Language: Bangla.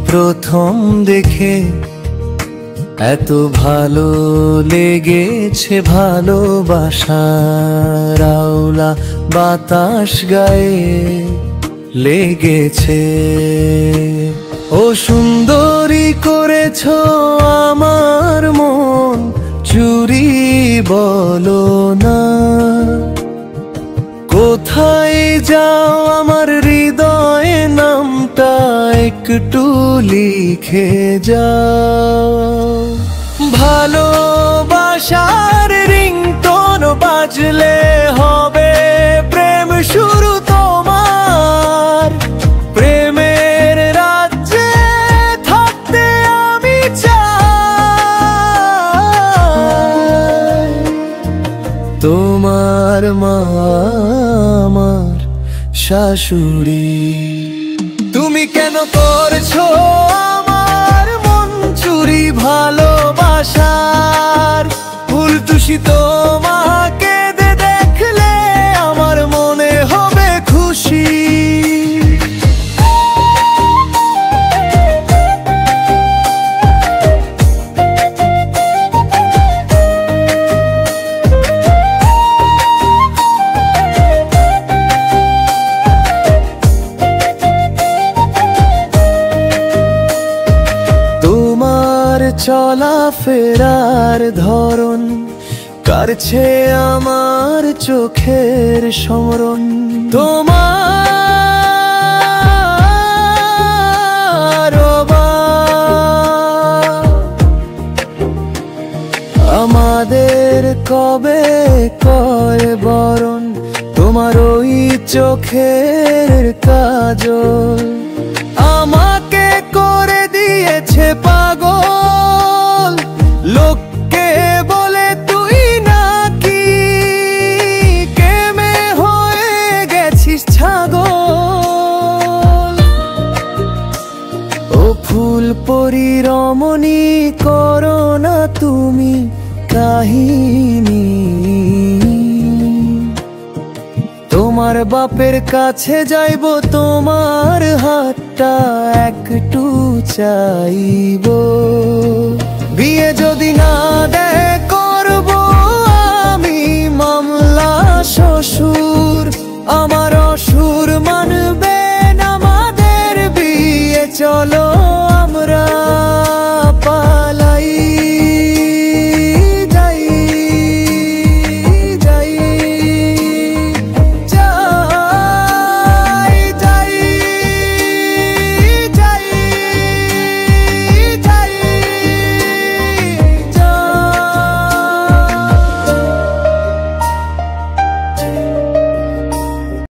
প্রথম দেখে এত ভালো লেগেছে, ভালোবাসার আওলা বাতাস গায়ে লেগেছে। ও সুন্দরী করেছ আমার মন চুরি, বলো না কোথায় যাও আমার হৃদয়ে নামটা একটু লিখে যাও। ভালোবাসার রিংটোন বাজলে হবে প্রেম শুরু তোমার। প্রেমের রাজ্যে থাকতে আমি চাই। তোমার মা আমার শাশুড়ি। তুমি কেন করছো আমার মন চুরি ভালোবাসার ফুলটুসি? তোমাকে দেখলে আমার মনে হবে খুশি। চলা ফেরার ধরন কারছে আমার চোখের সমরণ। তোমার আমাদের কবে কয় বরণ, তোমার ওই চোখের কাজল আমাকে করে দিয়েছে পাগল। লোককে বলে তুই নাকি কেমে হয়ে গেছিস ছাগল। ও ফুল পরি রমণী করো না তুমি কাহিনী। তোমার বাপের কাছে যাইব, তোমার হাতটা একটু চাইব। বিয়ে যদি না দেয় করব আমি মামলা, শ্বশুর আমার